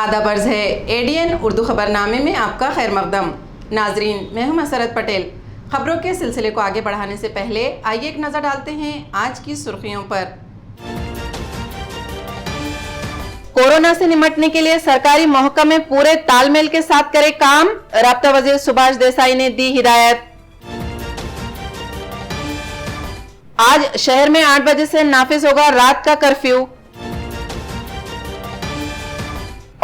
आदाब अर्ज़ है एडीएन उर्दू खबरनामे में आपका खैर मकदम। नाजरीन, मैं हूं मसरत पटेल। खबरों के सिलसिले को आगे बढ़ाने से पहले आइए एक नज़र डालते हैं आज की सुर्खियों पर। कोरोना से निपटने के लिए सरकारी महकमे पूरे तालमेल के साथ करे काम, राब्ता वजीर सुभाष देसाई ने दी हिदायत। आज शहर में 8 बजे से नाफिज होगा रात का कर्फ्यू।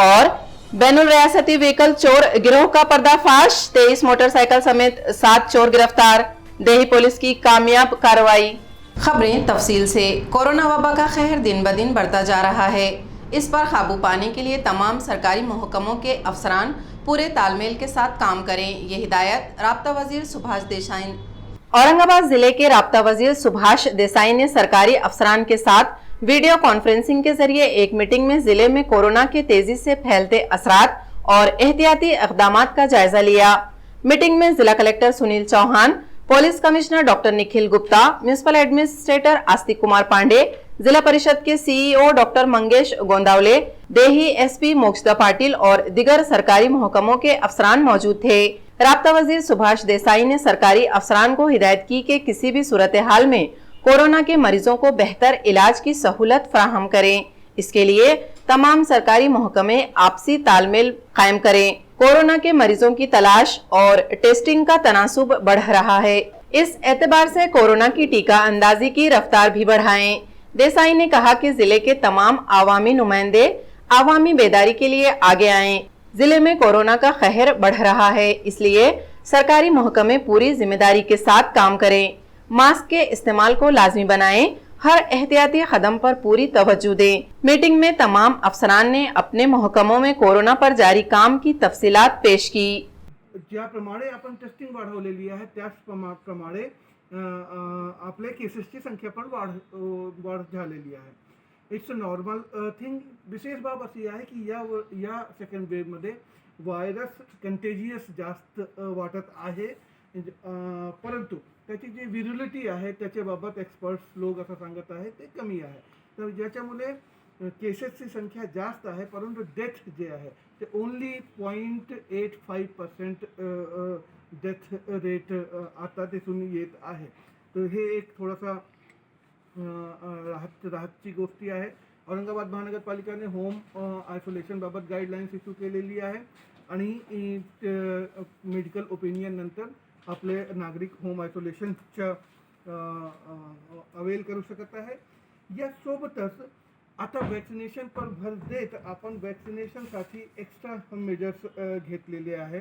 और बैनुल रियासती व्हीकल चोर गिरोह का पर्दाफाश, 23 मोटरसाइकिल समेत 7 चोर गिरफ्तार, देही पुलिस की कामयाब कार्रवाई। खबरें तफसील से। कोरोना वबा का कहर दिन ब दिन बढ़ता जा रहा है। इस पर काबू पाने के लिए तमाम सरकारी महकमों के अफसरान पूरे तालमेल के साथ काम करें, ये हिदायत राब्ता वजीर सुभाष देसाई। औरंगाबाद जिले के राब्ता वजीर सुभाष देसाई ने सरकारी अफसरान के साथ वीडियो कॉन्फ्रेंसिंग के जरिए एक मीटिंग में जिले में कोरोना के तेजी से फैलते असरात और एहतियाती इक़दामात का जायजा लिया। मीटिंग में जिला collector Sunil Chauhan, police commissioner doctor Nikhil Gupta, municipal administrator Astik Kumar Pande, Zila Parishad के सीईओ डॉक्टर मंगेश गोंदावले, देही एसपी मोक्षदा पाटिल और दिगर सरकारी महकमों के अफसरान मौजूद थे। राब्ता वजीर सुभाष देसाई ने सरकारी अफसरान को हिदायत की कि किसी भी सूरत हाल में कोरोना के मरीजों को बेहतर इलाज की सहूलत फराहम करें। इसके लिए तमाम सरकारी महकमे आपसी तालमेल कायम करें। कोरोना के मरीजों की तलाश और टेस्टिंग का तनासुब बढ़ रहा है। इस एतबार से कोरोना की टीका अंदाजी की रफ्तार भी बढ़ाएं। देसाई ने कहा कि जिले के तमाम आवामी नुमाइंदे आवामी बेदारी के लिए आगे आएं। जिले में कोरोना का कहर बढ़ रहा है, इसलिए सरकारी महकमे पूरी जिम्मेदारी के साथ काम करें। मास्क के इस्तेमाल को लाजमी बनाएं, हर एहतियाती कदम पर पूरी तवज्जो दें। मीटिंग में तमाम अफसरान ने अपने महकमों में कोरोना पर जारी काम की तफसीलात पेश की। ज्याप्रमाणे आपण टेस्टिंग वाढवलेली आहे त्याचप्रमाणे आपल्या केसेसची संख्या पण वाढ झालेली आहे। It's a normal thing. विशेष बाब अशी आहे की या सेकंड वेव्हमध्ये व्हायरस कंटेजियस जास्त वाटत आहे, परंतु त्याची जी व्हिरुलिटी आहे त्याच्याबाबत एक्सपर्ट्स लोक असं सांगत आहे ते कमी आहे। तर ज्याच्यामुळे केसेसची संख्या जास्त आहे, परंतु डेथ जे आहे ते ओनली 0.85% डेथ रेट आता दिसून येत आहे। तर हे एक थोडासा राहतची गोष्टी आहे। औरंगाबाद महानगरपालिकेने होम आयसोलेशन बाबत गाईडलाईन्स इश्यू केलेली आहे आणि मेडिकल ओपिनियन नंतर आपले नागरिक होम आयसोलेशनच्या अवेल करू शकत आहे। यासोबतच आता वॅक्सिनेशन पर भर देत आपण वॅक्सिनेशनसाठी एक्स्ट्रा मेजर्स घेतलेले आहे।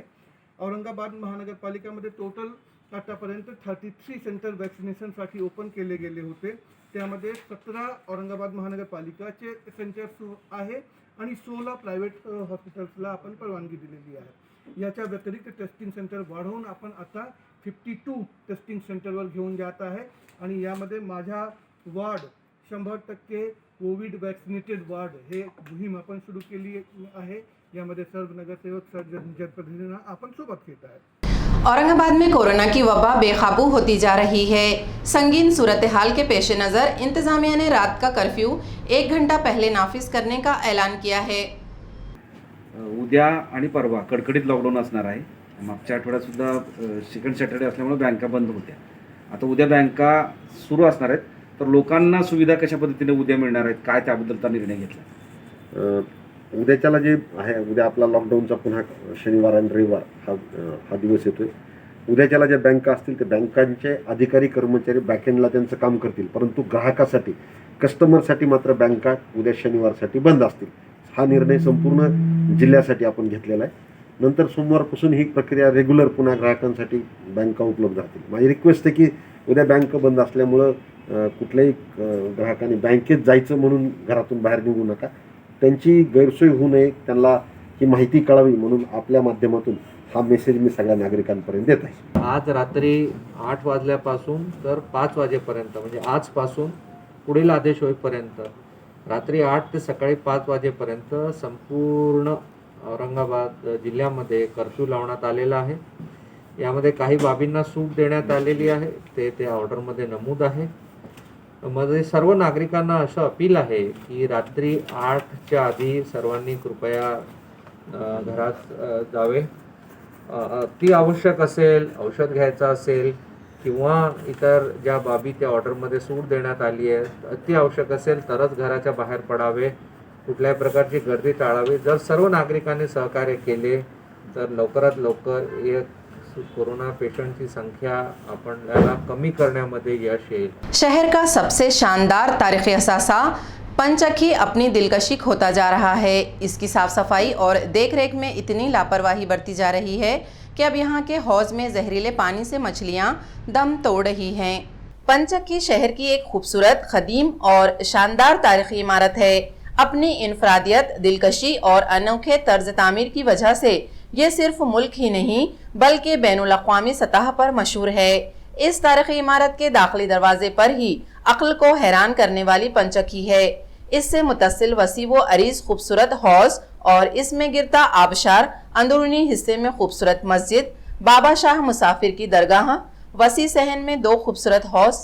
औरंगाबाद महानगरपालिकेमध्ये टोटल आतापर्यंत 33 सेंटर वॅक्सिनेशनसाठी ओपन केले गेले होते। त्यामध्ये 17 औरंगाबाद महानगरपालिकाचे सेंटर्स आहे आणि 16 प्रायव्हेट हॉस्पिटल्सला आपण परवानगी दिलेली आहे। याच्या व्यतिरिक्त टेस्टिंग सेंटर वाढवून आपण आता 52 टेस्टिंग सेंटरवर घेऊन जात आहे आणि यामध्ये माझा वार्ड 100% कोविड वॅक्सिनेटेड वार्ड हे मोहीम आपण सुरू केली आहे। यामध्ये सर्व नगरसेवक, सर्व जनप्रतिनिधींना आपण सोबत घेत आहे। औरंगाबाद में कोरोना की वबा बेकाबू होती जा रही है। संगीन सूरत हाल के पेश नज़र इंतजामिया ने रात का कर्फ्यू 1 घंटा पहले नाफिज करने का ऐलान किया है। उद्या आणि परवा कडकडीत लॉकडाऊन असणार आहे। मागच्या आठवड्यात सुद्धा सेकंड सॅटर्डे असल्यामुळे बँका बंद होत्या। आता उद्या बँका सुरू असणार आहेत, तर लोकांना सुविधा कशा पद्धतीने उद्या मिळणार आहेत, काय त्याबद्दलचा निर्णय घेतला? उद्याच्याला जे आहे, उद्या आपला लॉकडाऊनचा पुन्हा शनिवार आणि रविवार हा दिवस येतोय। उद्याच्याला ज्या बँका असतील ते बँकांचे अधिकारी कर्मचारी बॅकएंडला त्यांचं काम करतील, परंतु ग्राहकासाठी कस्टमरसाठी मात्र बँका उद्या शनिवारसाठी बंद असतील। हा निर्णय संपूर्ण जिल्ह्यासाठी आपण घेतलेला आहे। नंतर सोमवारपासून ही प्रक्रिया रेग्युलर पुन्हा ग्राहकांसाठी बँका उपलब्ध राहतील। माझी रिक्वेस्ट आहे की उद्या बँक बंद असल्यामुळं कुठल्याही ग्राहकांनी बँकेत जायचं म्हणून घरातून बाहेर निघू नका। त्यांची गैरसोय होऊ नये, त्यांना ही माहिती कळावी म्हणून आपल्या माध्यमातून हा मेसेज मी सगळ्या नागरिकांपर्यंत देत आहे। आज रात्री 8 वाजल्यापासून तर 5 वाजेपर्यंत, म्हणजे आजपासून पुढील आदेश होईपर्यंत रात्री 8 ते सकाळी 5 वाजेपर्यंत संपूर्ण औरंगाबाद जिल्ह्यामध्ये कर्फ्यू लावण्यात आलेला आहे। यामध्ये काही बाबींना सूट देण्यात आलेली आहे, ते ऑर्डरमध्ये नमूद आहे। मध्ये सर्व नागरिकांना असं अपील आहे की रात्री 8च्या आधी सर्वांनी कृपया घरात जावे. ती आवश्यक असेल, औषध घ्यायचं असेल किंवा इतर ज्या बाबी त्या ऑर्डरमध्ये सूट देण्यात आली आहे, अति आवश्यक असेल तरच घराच्या बाहेर पडावे. कुठल्याही प्रकारची गर्दी टाळावी. जर सर्व नागरिकांनी सहकार्य केले तर लवकरात लवकर एक कोरोना पेशेंट की संख्या आपल्याला कमी करण्यामध्ये यश येईल. शहर का सबसे शानदार तारीखी असासा पंचक्की अपनी दिलकशी खोता जा रहा है. इसकी साफ सफाई और देखरेख में इतनी लापरवाही बरती जा रही है कि अब यहाँ के हौज में जहरीले पानी से मछलियाँ दम तोड़ रही हैं. पंचक्की शहर की एक खूबसूरत, कदीम और शानदार तारीखी इमारत है. अपनी इनफरादियत, दिलकशी और अनोखे तर्ज तामीर की वजह से ये सिर्फ मुल्क ही नहीं बल्कि बैनुल अक़वामी सतह पर मशहूर है. इस तारीखी इमारत के दाखिली दरवाजे पर ही अक्ल को हैरान करने वाली पंचक्की है. इससे मुतसिल वसी व अरीज खूबसूरत हौज और इसमें गिरता आबशार, अंदरूनी हिस्से में खूबसूरत मस्जिद, बाबा शाह मुसाफिर की दरगाह, वसी सहन में 2 खूबसूरत हौज,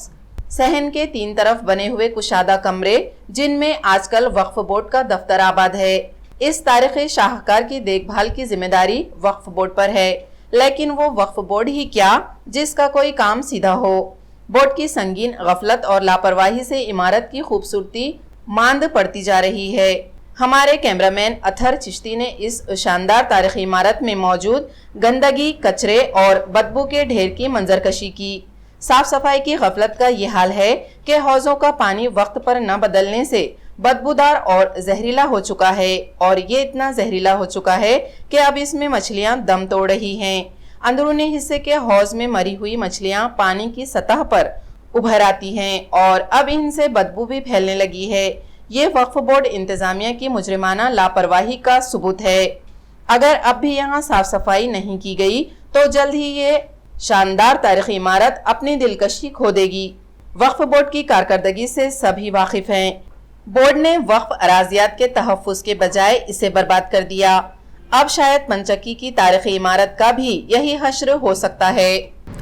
सहन के 3 तरफ बने हुए कुशादा कमरे जिनमें आजकल वक्फ बोर्ड का दफ्तर आबाद है. इस तारीखी शाहकार की देखभाल की जिम्मेदारी वक्फ बोर्ड पर है, लेकिन वो वक्फ बोर्ड ही क्या जिसका कोई काम सीधा हो. बोर्ड की संगीन गफलत और लापरवाही से इमारत की खूबसूरती मांद पड़ती जा रही है. हमारे कैमरामैन अथर चिश्ती ने इस शानदार तारीखी इमारत में मौजूद गंदगी, कचरे और बदबू के ढेर की मंजरकशी की. साफ सफाई की गफलत का ये हाल है कि हौजों का पानी वक्त पर न बदलने से बदबूदार और जहरीला हो चुका है, और ये इतना जहरीला हो चुका है कि अब इसमें मछलियां दम तोड़ रही हैं. अंदरूनी हिस्से के हौज में मरी हुई मछलियां पानी की सतह पर उभर आती हैं और अब इनसे बदबू भी फैलने लगी है. ये वक्फ बोर्ड इंतजामिया की मुजरिमाना लापरवाही का सबूत है. अगर अब भी यहाँ साफ सफाई नहीं की गई तो जल्द ही ये शानदार तारीखी इमारत अपनी दिलकशी खो देगी. वक्फ बोर्ड की कारकर्दगी से सभी वाकिफ हैं. बोर्ड ने वक्फ अराजियात के तहफ़्फ़ुज़ के बजाय इसे बर्बाद कर दिया. अब शायद पंचक्की की तारीखी इमारत का भी यही हश्र हो सकता है.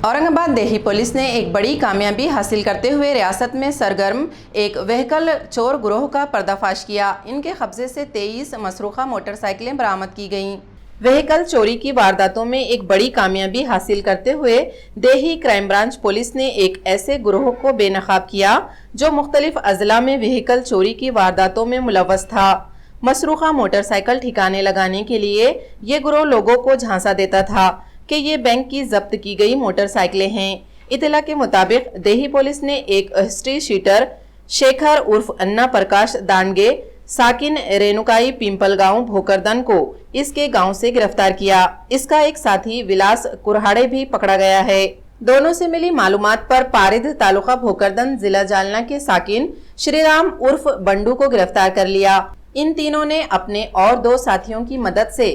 औरंगाबाद देही पुलिस ने एक बड़ी कामयाबी हासिल करते हुए रियासत में सरगर्म एक व्हीकल चोर गिरोह का पर्दाफाश किया. इनके कब्जे से 23 मसरूखा मोटरसाइकिलें बरामद की गईं. व्हीकल चोरी की वारदातों में एक बड़ी कामयाबी हासिल करते हुए देही क्राइम ब्रांच पुलिस ने एक ऐसे गिरोह को बेनकाब किया जो मुख्तलिफ अजला में व्हीकल चोरी की वारदातों में मुलव्वस था. मसरूखा मोटरसाइकिल ठिकाने लगाने के लिए ये गिरोह लोगों को झांसा देता था कि ये बैंक की जब्त की गई मोटरसाइकिलें हैं. इतला के मुताबिक देही पुलिस ने एक हिस्ट्री शीटर शेखर उर्फ अन्ना प्रकाश दांडगे साकिन रेणुकाई पिंपल गांव भोकरदन को इसके गांव से गिरफ्तार किया. इसका एक साथी विलास कुरहाड़े भी पकड़ा गया है. दोनों से मिली मालूमात पर पारिद तालुका भोकरदन जिला जालना के साकिन श्रीराम उर्फ बंडू को गिरफ्तार कर लिया. इन तीनों ने अपने और 2 साथियों की मदद से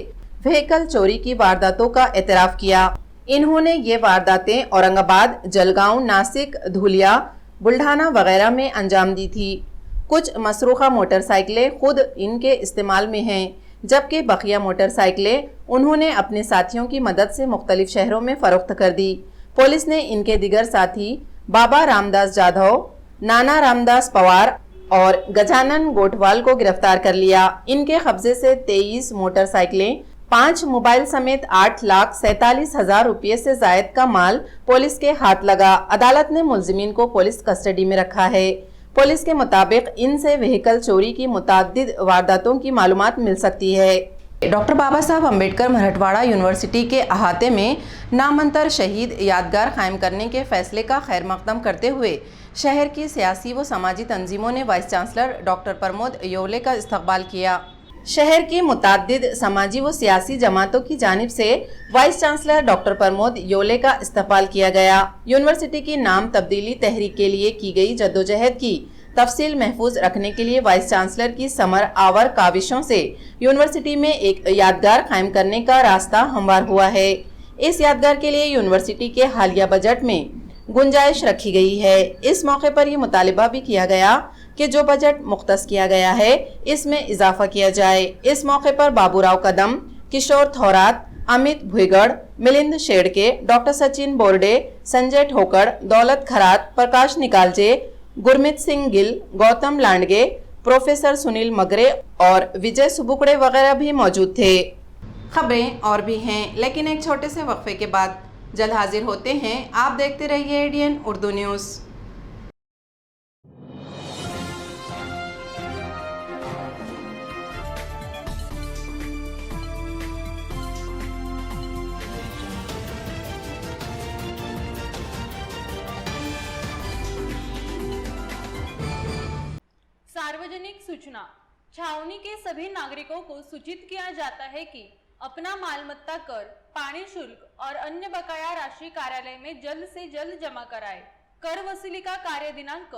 व्हीकल चोरी की वारदातों का एतराफ किया. इन्होंने ये वारदातें औरंगाबाद, जलगांव, नासिक, धुलिया, बुल्ढाना वगैरह में अंजाम दी थी. कुछ मसरूखा मोटरसाइकिलें खुद इनके इस्तेमाल में हैं, जबकि बकिया मोटरसाइकिलें उन्होंने अपने साथियों की मदद से मुख्तलिफ शहरों में फरोख्त कर दी. पुलिस ने इनके दिगर साथी बाबा रामदास जाधव, नाना रामदास पवार और गजानन गोठवाल को गिरफ्तार कर लिया. इनके कब्जे से 23 मोटरसाइकिलें, 5 मोबाइल समेत 8,47,000 रुपये से जायद का माल पुलिस के हाथ लगा. अदालत ने मुलजिमीन को पुलिस कस्टडी में रखा है. पुलिस के मुताबिक इनसे व्हीकल चोरी की मुताद्दिद वारदातों की मालूमात मिल सकती है. डॉक्टर बाबा साहब अम्बेडकर मराठवाड़ा यूनिवर्सिटी के अहाते में नामंतर शहीद यादगार कायम करने के फैसले का खैर मकदम करते हुए शहर की सियासी व समाजी तंजीमों ने वाइस चांसलर डॉक्टर प्रमोद योले का इस्तकबाल किया. शहर की मुताद्दिद समाजी व सियासी जमातों की जानिब से वाइस चांसलर डॉक्टर प्रमोद योले का इस्तकबाल किया गया. यूनिवर्सिटी की नाम तब्दीली तहरीक के लिए की गई जद्दोजहद की तफसील महफूज रखने के लिए वाइस चांसलर की समर आवर काविशों से यूनिवर्सिटी में एक यादगार कायम करने का रास्ता हमवार हुआ है. इस यादगार के लिए यूनिवर्सिटी के हालिया बजट में गुंजाइश रखी गई है. इस मौके पर यह मुतालिबा भी किया गया कि जो बजट मुख्तस किया गया है इसमें इजाफा किया जाए. इस मौके पर बाबूराव कदम, किशोर थौरात, अमित भुईगढ़, मिलिंद शेड़के, डॉक्टर सचिन बोर्डे, संजय ठोकड़, दौलत खरात, प्रकाश निकालजे, गुरमीत सिंह गिल, गौतम लांडगे, प्रोफेसर सुनील मगरे और विजय सुबुकड़े वगैरह भी मौजूद थे. खबरें और भी हैं, लेकिन एक छोटे से वक्फे के बाद जल्द हाजिर होते हैं। आप देखते रहिए ADN उर्दू न्यूज़। सार्वजनिक सूचना। छावनी के सभी नागरिकों को सूचित किया जाता है कि अपना मालमत्ता कर, पानी शुल्क और अन्य बकाया राशि कार्यालय में जल्द से जल्द जमा कराएं। कर वसूली का कार्य दिनांक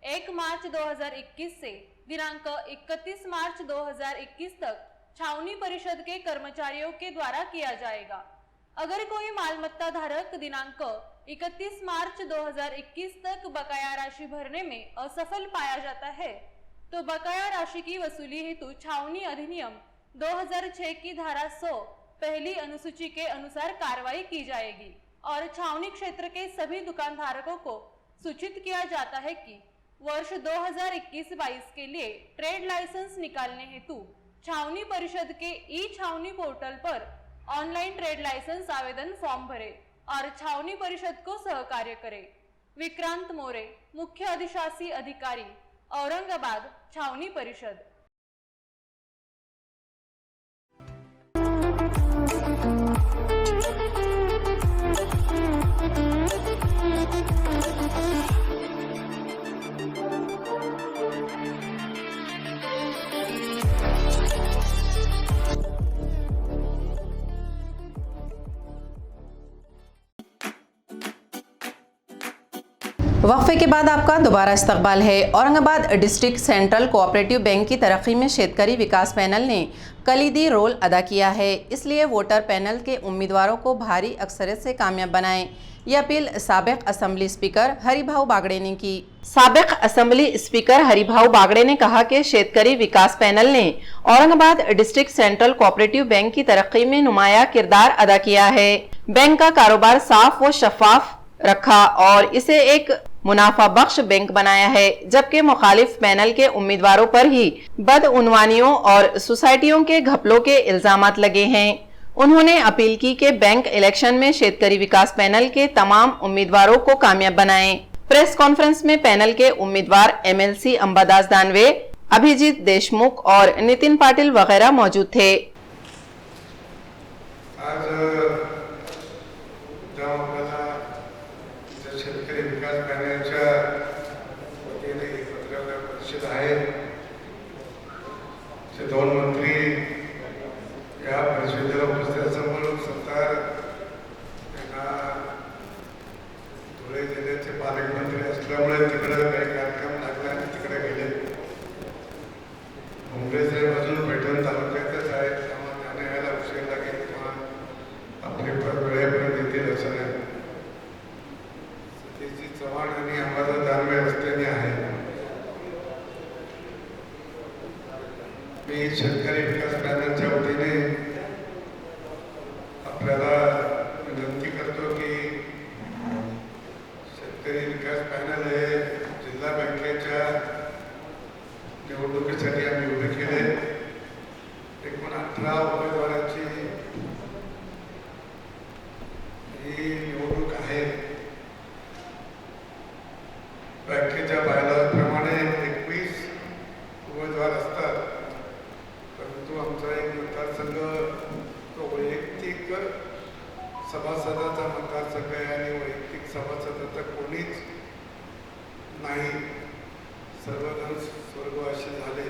1 मार्च 2021 से दिनांक 31 मार्च 2021 तक छावनी परिषद के कर्मचारियों के द्वारा किया जाएगा। अगर कोई मालमत्ता धारक दिनांक 31 मार्च 2021 तक बकाया राशि भरने में असफल पाया जाता है तो बकाया राशि की वसूली हेतु छावनी अधिनियम 2006 की धारा 100 पहली अनुसूची के अनुसार कार्रवाई की जाएगी और छावनी क्षेत्र के सभी दुकानधारकों को सूचित किया जाता है कि वर्ष 2021-22 के लिए ट्रेड लाइसेंस निकालने हेतु छावनी परिषद के ई-छावनी पोर्टल पर ऑनलाइन ट्रेड लाइसेंस आवेदन फॉर्म भरे और छावनी परिषद को सहकार्य करें। विक्रांत मोरे, मुख्य अधिशासी अधिकारी, औरंगाबाद, छावनी परिषद। वक्फे के बाद आपका दोबारा इस्तकबाल है। Aurangabad district central cooperative bank की तरक्की में शेतकरी विकास पैनल ने कलीदी रोल अदा किया है, इसलिए वोटर पैनल के उम्मीदवारों को भारी अक्सरियत से कामयाब बनाएं। ये अपील साबिक असेंबली स्पीकर हरिभाऊ बागड़े ने की। साबिक असेंबली स्पीकर हरिभाऊ बागड़े ने कहा कि शेतकरी विकास पैनल ने Aurangabad district central cooperative bank की तरक्की में नुमाया किरदार अदा किया है। बैंक का कारोबार साफ व शफाफ रखा और इसे एक मुनाफा बख्श बैंक बनाया है, जबकि मुखालिफ पैनल के उम्मीदवारों पर ही बदउनवानियों और सोसाइटियों के घपलों के इल्जामात लगे हैं। उन्होंने अपील की कि बैंक इलेक्शन में शेतकरी विकास पैनल के तमाम उम्मीदवारों को कामयाब बनाएं। प्रेस कॉन्फ्रेंस में पैनल के उम्मीदवार MLC अंबादास दानवे, अभिजीत देशमुख और नितिन पाटिल वगैरह मौजूद थे। शेतकरी विकास पॅनलच्या वतीने पत्रकार परिषद आहे। ते दोन मंत्री या परिषदेला उपस्थित असल्यामुळे सरकार त्यांना धुळे जिल्ह्याचे पालकमंत्री असल्यामुळे तिकडे काही कार्यक्रम लागला आणि तिकडे गेले। मुंबई साहेब अजून पैठण तालुक्यातच आहे, त्यामुळे त्यांना यायला उशीर लागेल किंवा आपले वेळेपर्यंत येतील असं नाही। चव्हाण आणि अंबादास दानवे रस्त्याने आहे। मी शेतकरी विकास पॅनलच्या वतीने आपल्याला विनंती करतो की शेतकरी विकास पॅनल हे जिल्हा बँकेच्या निवडणुकीसाठी आम्ही उभे केले। एकूण 18 उमेदवारांची ही निवडणूक आहे। बँकेच्या बायलॉप्रमाणे 21 उमेदवार असतात, परंतु आमचा एक मतदारसंघ तो वैयक्तिक सभासदाचा मतदारसंघ आहे आणि वैयक्तिक सभासदाचा कोणीच नाही, सर्वजण स्वर्गवासी झाले।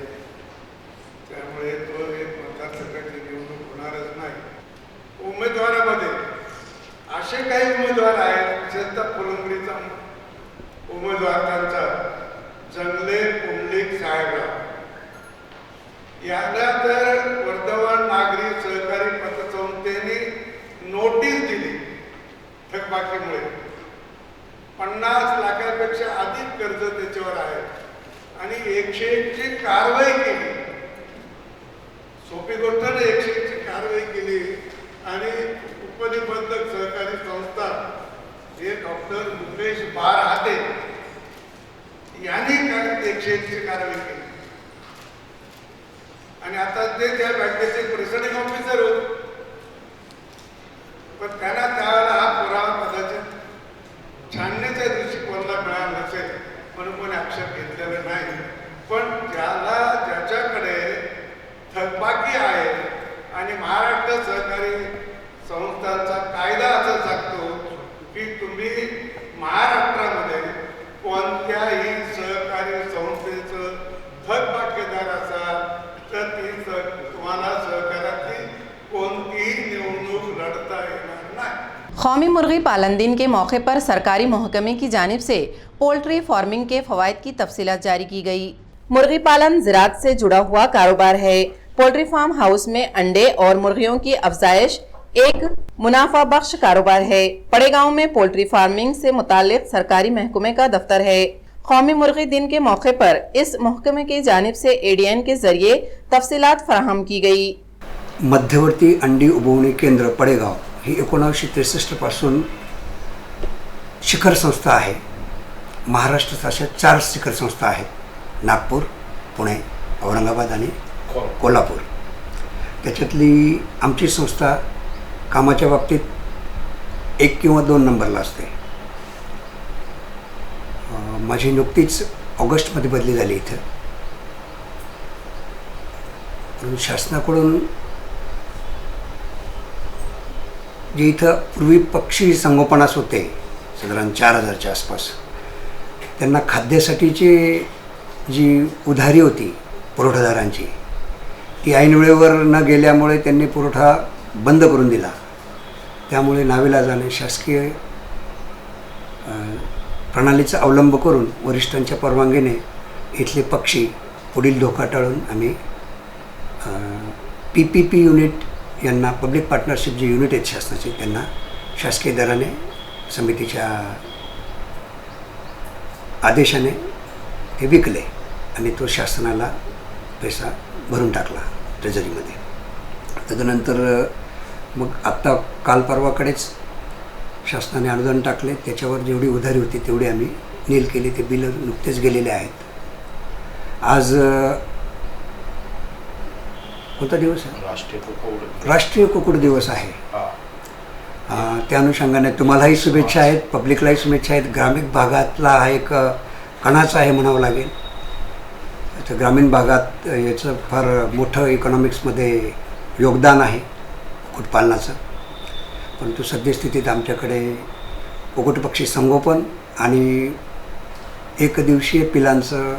त्यामुळे तो एक मतदारसंघाची निवडणूक होणारच नाही। उमेदवारामध्ये असे काही उमेदवार आहेत, विशेषतः फुलंब्रीचा उमेदवार त्यांचा जंगले पुंडलिक साहेबराव याला तर वर्धमान नागरी सहकारी पतसंस्थेने नोटीस दिली थकबाकीमुळे। 50 लाखापेक्षा अधिक कर्ज त्याच्यावर आहे आणि 101 ची कारवाई केली। सोपी गोष्ट नाही, 101 ची कारवाई केली आणि उपनिबंधक सहकारी संस्था हे डॉक्टर मुकेश बारहाते यांनी 101 ची कारवाई केली आणि आता ते त्या बँकेचे प्रिसाइडिंग ऑफिसर होते। पण त्यांना त्यावेळेला हा पुरावा कदाचित छाननीच्या दिवशी कोणाला मिळाला नसेल म्हणून कोणी आक्षेप घेतलेला नाही. पण ज्याच्याकडे थकबाकी आहे आणि महाराष्ट्र सहकारी संस्थांचा कायदा असं सांगतो की तुम्ही महाराष्ट्रामध्ये कोणत्याही सहकारी संस्थेचं थकबाकीदार असाल तर तुम्हाला सहकाराची कोणतीही निवडणूक लढता येणार नाही. कौमी मुर्गी पालन दिन के मौके पर सरकारी महकमे की जानिब से पोल्ट्री फार्मिंग के फवायद की तफसीलात जारी की गई। मुर्गी पालन ज़राअत से जुड़ा हुआ कारोबार है। पोल्ट्री फार्म हाउस में अंडे और मुर्गियों की अफजाइश एक मुनाफा बख्श कारोबार है। पड़े गाँव में पोल्ट्री फार्मिंग से मुतालिक सरकारी महकमे का दफ्तर है। कौमी मुर्गी दिन के मौके पर इस महकमे की जानिब से ADN के जरिए तफसीलात फराहम की गई। मध्यवर्ती अंडी उबवणी केंद्र पडेगाव ही 1963 पासून शिखर संस्था आहे। महाराष्ट्रात अशा 4 शिखर संस्था आहेत, नागपूर, पुणे, औरंगाबाद आणि कोल्हापूर। त्याच्यातली आमची संस्था कामाच्या बाबतीत 1 किंवा 2 नंबरला असते। माझी नुकतीच ऑगस्टमध्ये बदली झाली इथं। पण शासनाकडून जे इथं पूर्वी पक्षी संगोपनास होते साधारण 4000च्या आसपास, त्यांना खाद्यासाठीची जी उधारी होती पुरवठादारांची ती ऐन वेळेवर न गेल्यामुळे त्यांनी पुरवठा बंद करून दिला। त्यामुळे नाविलाजाने शासकीय प्रणालीचा अवलंब करून वरिष्ठांच्या परवानगीने इथले पक्षी पुढील धोका टाळून आम्ही PPP युनिट यांना, पब्लिक पार्टनरशिप जे युनिट आहेत शासनाचे, त्यांना शासकीय दराने समितीच्या आदेशाने हे विकले आणि तो शासनाला पैसा भरून टाकला ट्रेझरीमध्ये। त्यानंतर मग आत्ता काल परवाकडेच शासनाने अनुदान टाकले, त्याच्यावर जेवढी उधारी होती तेवढी आम्ही नील केली। ते बिल नुकतेच गेलेले आहेत। आज कोणता दिवस आहे? राष्ट्रीय कुक्कुट दिवस आहे। त्या अनुषंगाने तुम्हालाही शुभेच्छा आहेत, पब्लिकलाही शुभेच्छा आहेत। ग्रामीण भागातला हा एक कणाचा आहे म्हणावं लागेल। तर ग्रामीण भागात याचं फार मोठं इकॉनॉमिक्समध्ये योगदान आहे कुक्कुटपालनाचं। परंतु सद्यस्थितीत आमच्याकडे कुक्कुटपक्षी संगोपन आणि एकदिवसीय पिलांचं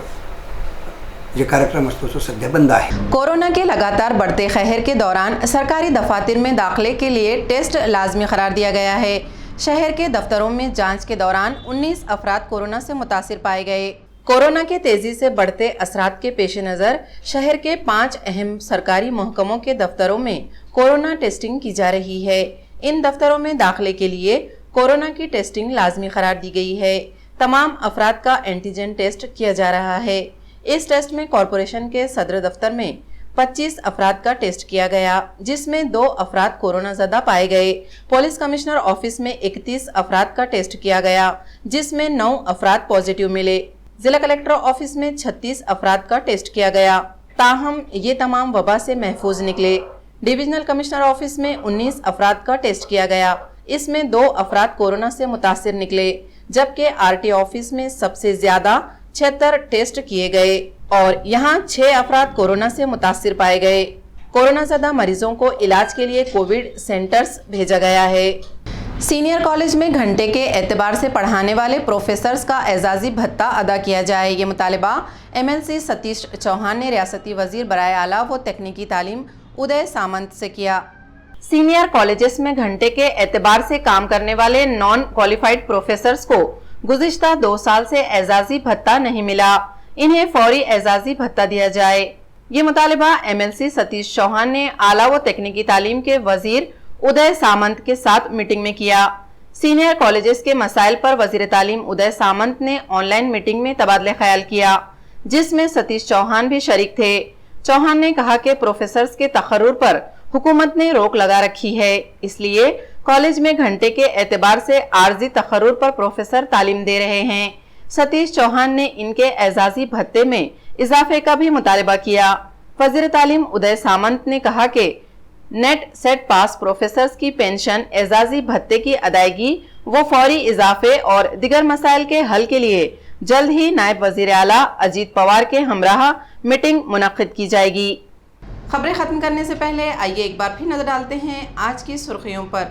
ये कार्यक्रम तो सद्य बंद है। कोरोना के लगातार बढ़ते कहर के दौरान सरकारी दफातर में दाखिले के लिए टेस्ट लाजमी करार दिया गया है। शहर के दफ्तरों में जांच के दौरान 19 अफराद कोरोना से मुतासिर पाए गए। कोरोना के तेजी से बढ़ते असरात के पेश नज़र शहर के 5 अहम सरकारी महकमों के दफ्तरों में कोरोना टेस्टिंग की जा रही है। इन दफ्तरों में दाखिले के लिए कोरोना की टेस्टिंग लाजमी करार दी गई है। तमाम अफराद का एंटीजन टेस्ट किया जा रहा है। इस टेस्ट में कॉरपोरेशन के सदर दफ्तर में 25 अफराद का टेस्ट किया गया, जिसमें 2 अफराद कोरोना ज़दा पाए गए। पुलिस कमिश्नर ऑफिस में 31 अफराद का टेस्ट किया गया, जिसमें 9 अफराद पॉजिटिव मिले। जिला कलेक्टर ऑफिस में 36 अफराद का टेस्ट किया गया, ताहम ये तमाम वबा से महफूज निकले। डिविजनल कमिश्नर ऑफिस में 19 अफराद का टेस्ट किया गया, इसमें 2 अफराद कोरोना से मुतासिर निकले, जबकि RT ऑफिस में सबसे ज्यादा 76 टेस्ट किए गए और यहाँ 6 अफराद कोरोना से मुतासिर पाए गए। कोरोना ज़दा मरीजों को इलाज के लिए कोविड सेंटर्स भेजा गया है। सीनियर कॉलेज में घंटे के एतबार से पढ़ाने वाले प्रोफेसर्स का एजाजी भत्ता अदा किया जाए, ये मुतालिबा MLC सतीश चौहान ने रियासती वजीर बराए आला व तकनीकी तालीम उदय सामंत से किया। सीनियर कॉलेजेस में घंटे के एतबार से काम करने वाले नॉन क्वालिफाइड प्रोफेसर्स को गुज़िश्ता 2 साल से एजाजी भत्ता नहीं मिला, इन्हें फौरी एजाजी भत्ता दिया जाए। ये मुतालिबा MLC सतीश चौहान ने आला व तकनीकी तालीम के वजीर उदय सामंत के साथ मीटिंग में किया। सीनियर कॉलेजेस के मसाइल पर वजीर तालीम उदय सामंत ने ऑनलाइन मीटिंग में तबादले ख्याल किया, जिसमें सतीश चौहान भी शरीक थे। चौहान ने कहा कि प्रोफेसर्स के तकर्रुर पर हुकूमत ने रोक लगा रखी है, इसलिए कॉलेज में घंटे के एतबार से आर्जी तकर्रुर पर प्रोफेसर तालीम दे रहे हैं। सतीश चौहान ने इनके एजाजी भत्ते में इजाफे का भी मुतालबा किया। वजीर तालीम उदय सामंत ने कहा कि नेट सेट पास प्रोफेसर्स की पेंशन, एजाजी भत्ते की अदायगी व फौरी इजाफे और दिगर मसाइल के हल के लिए जल्द ही नायब वजीर आला अजीत पवार के हमराह मीटिंग मुनक्किद की जाएगी। खबरें खत्म करने से पहले आइए एक बार फिर नजर डालते हैं आज की सुर्खियों पर।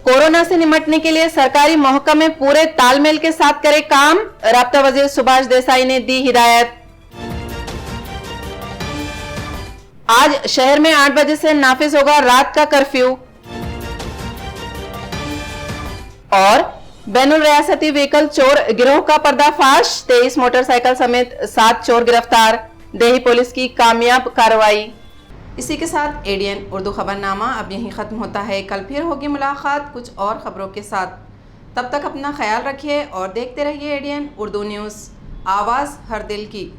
कोरोना से निपटने के लिए सरकारी महकमे पूरे तालमेल के साथ करे काम, राब्ता वजीर सुभाष देसाई ने दी हिदायत। आज शहर में 8 बजे से नाफिज होगा रात का कर्फ्यू। और बैनुल रियासती व्हीकल चोर गिरोह का पर्दाफाश, 23 मोटरसाइकिल समेत 7 चोर गिरफ्तार, देही पुलिस की कामयाब कार्रवाई। इसी के साथ एडीएन उर्दू खबरनामा अब यहीं ख़त्म होता है। कल फिर होगी मुलाकात कुछ और खबरों के साथ। तब तक अपना ख्याल रखिए और देखते रहिए एडीएन उर्दू न्यूज़, आवाज़ हर दिल की।